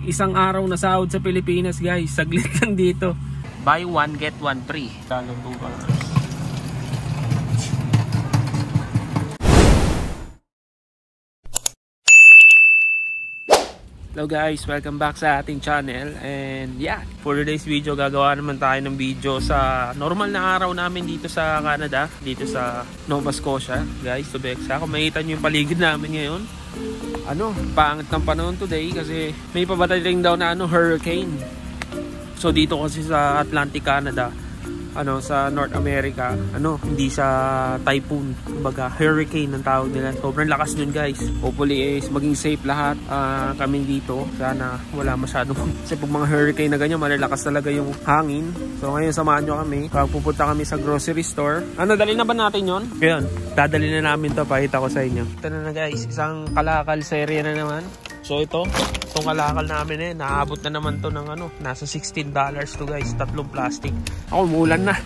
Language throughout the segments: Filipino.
isang araw na sahod sa Pilipinas guys. Saglit lang dito. Buy one get one free. $2. Hello guys, welcome back sa ating channel. And yeah, for today's video, gagawa naman tayo ng video sa normal na araw namin dito sa Canada, dito sa Nova Scotia guys, to be exact. Kung makita nyo yung paligid namin ngayon, pangit ng panahon today kasi may pabataling daw na hurricane. So dito kasi sa Atlantic Canada, sa North America, hindi siya typhoon, kumbaga hurricane ang tawag nila. Sobrang lakas dun guys. Hopefully is maging safe lahat kami dito. Sana wala masyadong kasi pag mga hurricane na ganyan, malalakas talaga yung hangin. So ngayon samahan nyo kami pag pupunta kami sa grocery store. Dali na ba natin yon? Ngayon, dadali na namin to, pakita ko sa inyo. Ito na guys, isang kalakal serye na naman. So itong kalakal namin naabot na naman to ng nasa $16 to guys, tatlong plastic. Umulan na.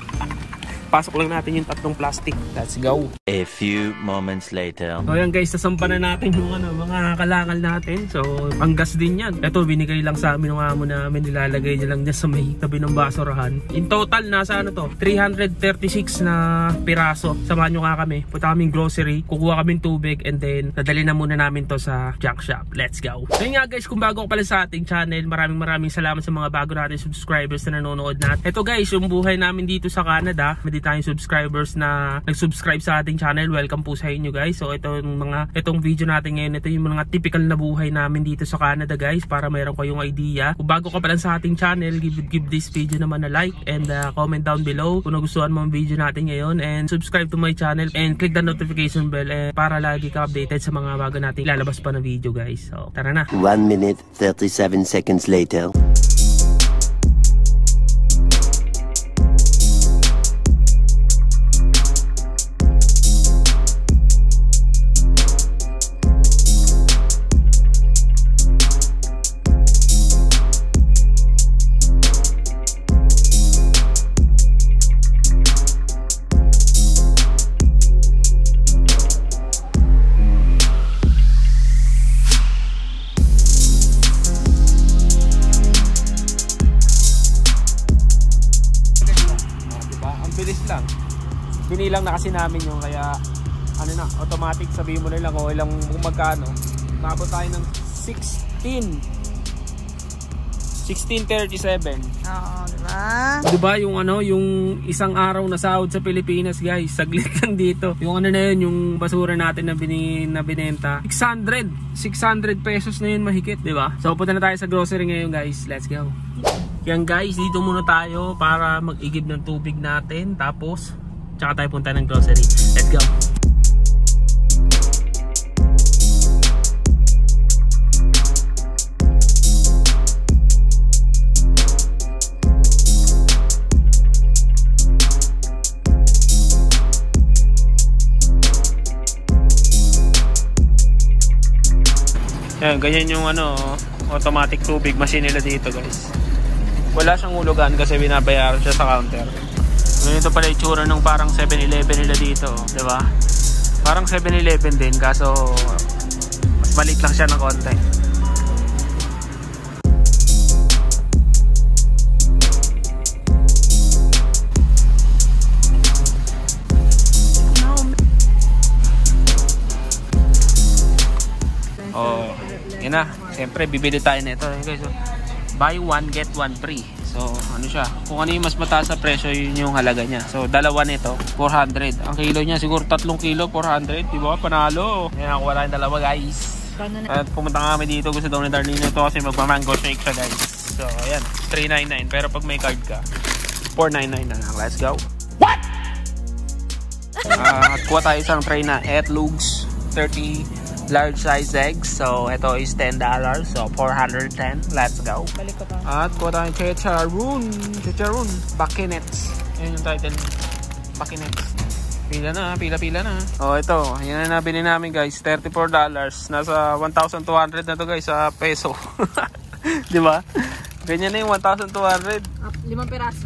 Pasok lang natin yung tatlong plastic. Let's go. A few moments later. So yan guys, sasampa na natin yung mga kalakal natin. So panggas din yan. Ito binigay lang sa amin ng amo namin, nilalagay niya lang dyan sa may tabi ng basurahan. In total nasa 336 na piraso. Samahan nyo nga kami. Punta kaming grocery, kukuha kaming tubig, and then dadali na muna namin to sa junk shop. Let's go. So nga guys, kung bago ka pala sa ating channel, maraming salamat sa mga bago natin subscribers na nanonood natin. Ito guys, yung buhay namin dito sa Canada. May tayong subscribers na nag-subscribe sa ating channel. Welcome po sa inyo guys. So itong video natin ngayon, ito yung mga typical na buhay namin dito sa Canada guys, para mayroon kayong idea. Kung bago ka pa lang sa ating channel, give this video naman a like and comment down below kung nagustuhan mo ang video natin ngayon, and subscribe to my channel and click the notification bell para lagi ka updated sa mga bago nating lalabas pa na video guys. So tara na. 1 minute 37 seconds later. Binilang na kasi namin yung kaya automatic sabihin mo na lang kung magkano. Nakabot tayo ng 1637. Oo, diba? Diba yung yung isang araw na sahod sa Pilipinas guys, saglit lang dito. Yung na yun, yung basura natin na binenta, 600 pesos na yun mahigit, diba? So punta na tayo sa grocery ngayon guys. Let's go. Yan guys, dito muna tayo para mag-igib ng tubig natin, tapos tsaka tayo punta ng grocery. Let's go. Ayan, ganyan yung automatic tubig machine nila dito guys. Wala siyang hulugan kasi binabayaran siya sa counter. Ganito pala itsura ng parang 7-Eleven nila dito, di ba? Parang 7-Eleven din, kaso mas maliit lang siya ng konti. Oh, yun na. Siyempre, bibili tayo nito. Guys, buy one, get one free. So, siya? Kung ano yung mas mataas sa presyo, yun yung halaga niya. So, dalawa nito, 400. Ang kilo niya, siguro 3 kilo, 400. Diba? Panalo. Yan, nakuha tayong dalawa, guys. At pumunta kami dito. Gusto daw ni Darlene ito kasi magma-mango shake siya, guys. So, ayan. 399. Pero pag may card ka, 499 na lang. Let's go. What? Kuha tayo isang tray na Etlug's 30 large size eggs. So, ito is $10. So, 410. Let's go. Balik ko pa. At kuha tayong Chicharon. Bakinets. Yan yung title. Bakinets. Pila na. Oh, ito. Yan na nabili namin guys. $34. Nasa 1,200 na to guys sa peso. Diba? Ganyan na yung 1,200. 5 peraso.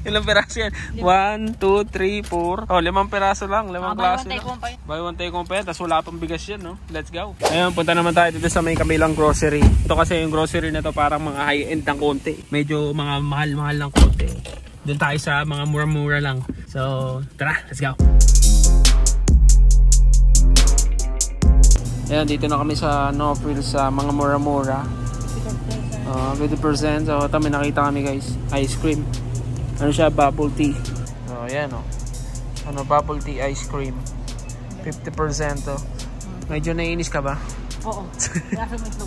Ilang peraso yan? 1, 2, 3, 4. Oh, 5 peraso lang. 5 klase lang. Buy one take home pa yan. Tapos wala pang bigas yan, no? Let's go. Ayun, punta naman tayo dito sa may kabilang grocery. Ito kasi yung grocery na to parang mga high-end ng konti. Medyo mga mahal-mahal ng konti. Doon tayo sa mga mura-mura lang. So, tara, let's go. Ayan, dito na kami sa No Frills sa mga mura-mura. 50%. So, ito may nakita kami guys. Ice cream. Ano siya? Bubble tea. So, ayan o. Ano, bubble tea ice cream. 50% o. Medyo naiinis ka ba? Oo. Kaya may itlog.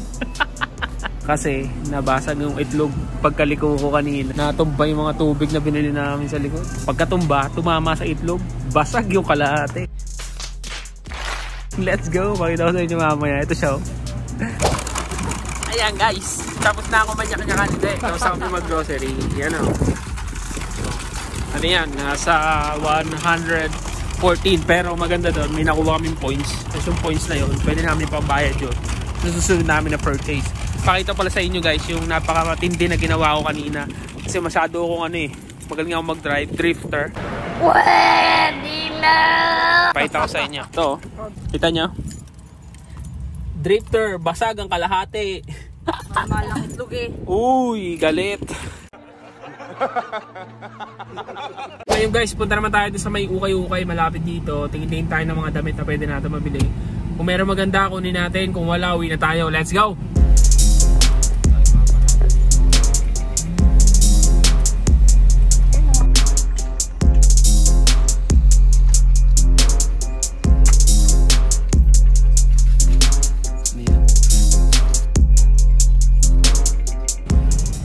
Kasi, nabasag yung itlog pagkaliko ko kanina. Natumba yung mga tubig na binili namin sa likod. Pagkatumba, tumama sa itlog. Basag yung kalahati. Let's go. Pakita ko sa inyo mamaya. Ito siya o. Ayan guys. Tapos na ako manyak-nyakan. Tapos ako mag-grocery. Yan o. Ano yan? Nasa 114. Pero maganda doon. May nakuha kaming points. Tapos yung points na yun, pwede namin pambayad yun. Susunod namin na purchase. Pakita pala sa inyo guys yung napakamatindi na ginawa ko kanina. Kasi masyado akong ano eh. Magaling ako mag-drive. Drifter. Pwede na! Pakita ko sa inyo. Ito. Kita nyo? Drifter. Basag ang kalahati. Malang itlog eh. Uy, galit. Ngayon guys, punta naman tayo sa may ukay-ukay malapit dito. Tingin-tingin tayo ng mga damit na pwede natin mabili. Kung meron maganda, kunin natin. Kung wala, uwi na tayo. Let's go!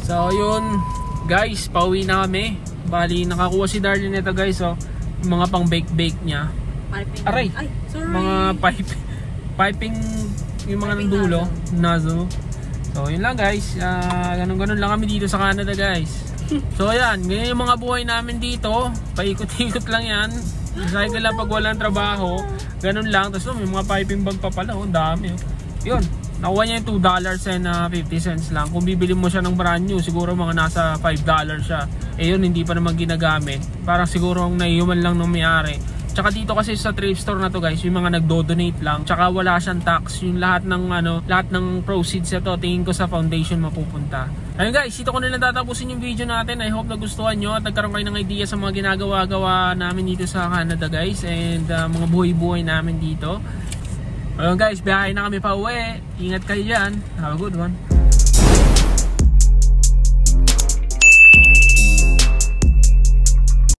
So yun guys, pauwi na kami. Bali nakakuha si Darlene nito guys oh. Yung mga pang bake niya. Piping. Aray! Ay, sorry. Mga piping yung mga ng dulo, nozzle. So yun lang guys, ganun lang kami dito sa Canada guys. So ayan, ganyan yung mga buhay namin dito. Paikot-ikot lang yan. Recycle lang pag walang trabaho. Ganun lang, tapos may mga piping bag pa pala, oh, dami oh. Yun. Nakuha niya yung $2.50 lang. Kung bibili mo siya ng brand new, siguro mga nasa $5 siya. Eh yun, hindi pa naman ginagamit. Parang siguro ang naiuman lang ng may-ari. Tsaka dito kasi sa thrift store na to guys, yung mga nagdo-donate lang. Tsaka wala siyang tax. Yung lahat ng proceeds ito, tingin ko sa foundation mapupunta. Ayun guys, dito ko nilang tatapusin yung video natin. I hope nagustuhan nyo at nagkaroon kayo ng idea sa mga ginagawa-gawa namin dito sa Canada guys. And mga buhay-buhay namin dito. Ayun guys, biyahe na kami pa uwi. Ingat kayo dyan. Have a good one.